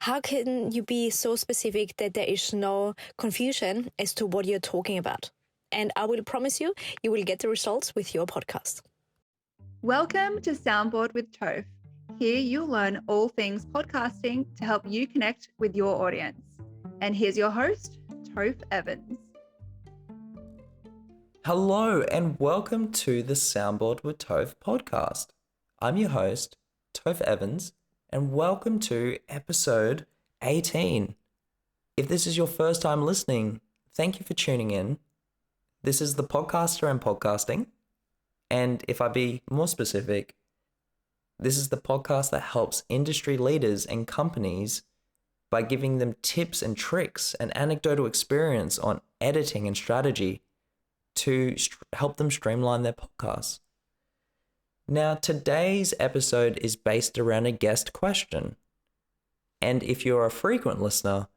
How can you be so specific that there is no confusion as to what you're talking about? And I will promise you, you will get the results with your podcast. Welcome to Soundboard with Tofe. Here you'll learn all things podcasting to help you connect with your audience. And here's your host, Tofe Evans. Hello and welcome to the Soundboard with Tofe podcast. I'm your host, Tofe Evans, and welcome to episode 18. If this is your first time listening, thank you for tuning in. This is the podcaster and podcasting. And if I be more specific, this is the podcast that helps industry leaders and companies by giving them tips and tricks and anecdotal experience on editing and strategy to help them streamline their podcasts. Now, today's episode is based around a guest question. And if you're a frequent listener,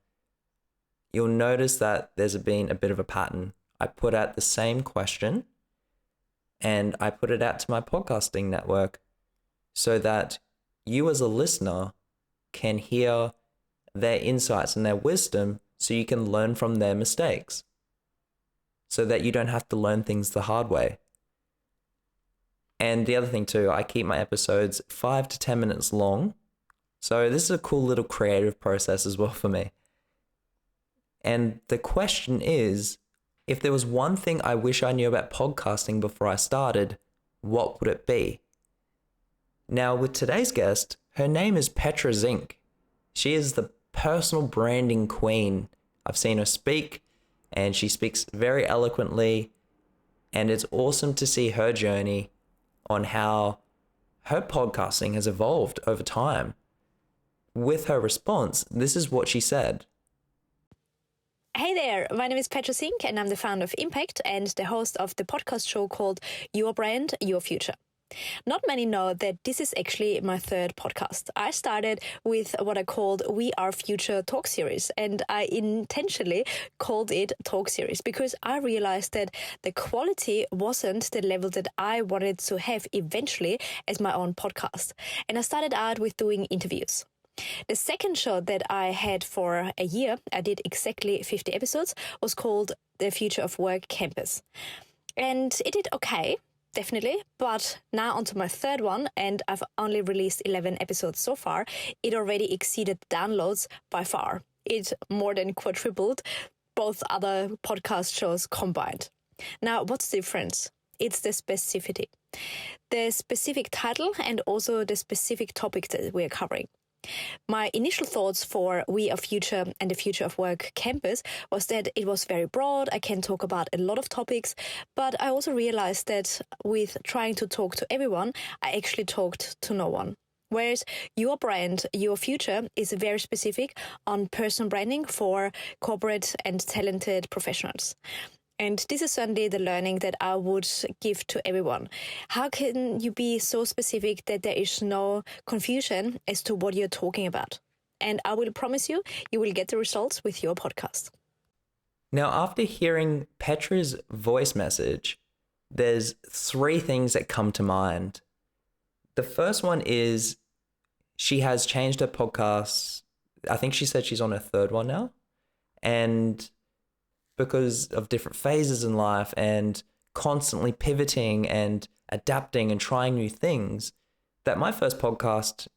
you'll notice that there's been a bit of a pattern. I put out the same question and I put it out to my podcasting network so that you as a listener can hear their insights and their wisdom so you can learn from their mistakes, so that you don't have to learn things the hard way. And the other thing too, I keep my episodes 5 to 10 minutes long. So this is a cool little creative process as well for me. And the question is, if there was one thing I wish I knew about podcasting before I started, what would it be? Now with today's guest, her name is Petra Zink. She is the personal branding queen. I've seen her speak, and she speaks very eloquently, and it's awesome to see her journey on how her podcasting has evolved over time. With her response, this is what she said. Hey there, my name is Petra Zink and I'm the founder of Impact and the host of the podcast show called Your Brand, Your Future. Not many know that this is actually my third podcast. I started with what I called We Are Future Talk Series, and I intentionally called it Talk Series because I realized that the quality wasn't the level that I wanted to have eventually as my own podcast. And I started out with doing interviews. The second show that I had for a year, I did exactly 50 episodes, was called The Future of Work Campus. And it did okay. Definitely, but now onto my third one, and I've only released 11 episodes so far. It already exceeded downloads by far. It more than quadrupled both other podcast shows combined. Now, what's the difference? It's the specificity. The specific title and also the specific topic that we're covering. My initial thoughts for We Are Future and the Future of Work Campus was that it was very broad. I can talk about a lot of topics, but I also realized that with trying to talk to everyone, I actually talked to no one. Whereas Your Brand, Your Future is very specific on personal branding for corporate and talented professionals. And this is certainly the learning that I would give to everyone. How can you be so specific that there is no confusion as to what you're talking about? And I will promise you, you will get the results with your podcast. Now, after hearing Petra's voice message, there's 3 things that come to mind. The first one is she has changed her podcasts. I think she said she's on her 3rd one now. And because of different phases in life and constantly pivoting and adapting and trying new things, that my first podcast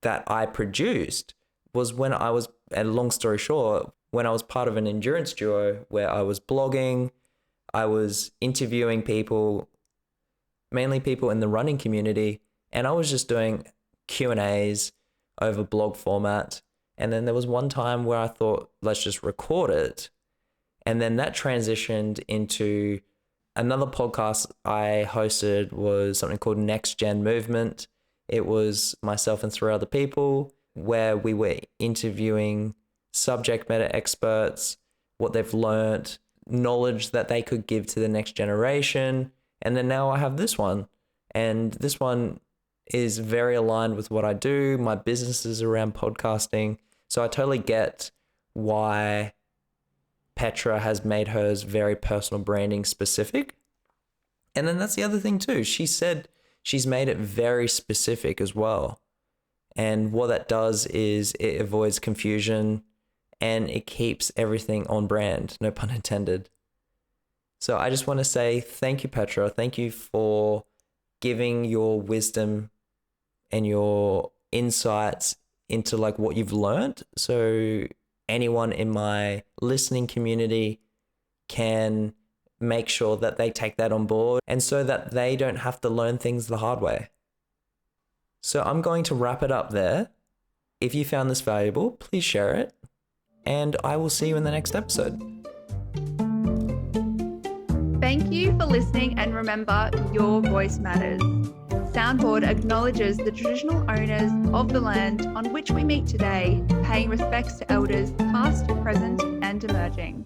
that I produced was when I was, and long story short, when I was part of an endurance duo where I was blogging, I was interviewing people, mainly people in the running community, and I was just doing Q&As over blog format. And then there was one time where I thought, let's just record it. And then that transitioned into another podcast I hosted was something called Next Gen Movement. It was myself and 3 other people where we were interviewing subject matter experts, what they've learned, knowledge that they could give to the next generation. And then now I have this one. And this one is very aligned with what I do. My business is around podcasting. So I totally get why Petra has made hers very personal branding specific. And then that's the other thing too. She said she's made it very specific as well. And what that does is it avoids confusion and it keeps everything on brand, no pun intended. So I just want to say thank you, Petra. Thank you for giving your wisdom and your insights into like what you've learned. So anyone in my listening community can make sure that they take that on board and so that they don't have to learn things the hard way. So I'm going to wrap it up there. If you found this valuable, please share it. And I will see you in the next episode. Thank you for listening, and remember, your voice matters. Soundboard acknowledges the traditional owners of the land on which we meet today, paying respects to elders past, present, and emerging.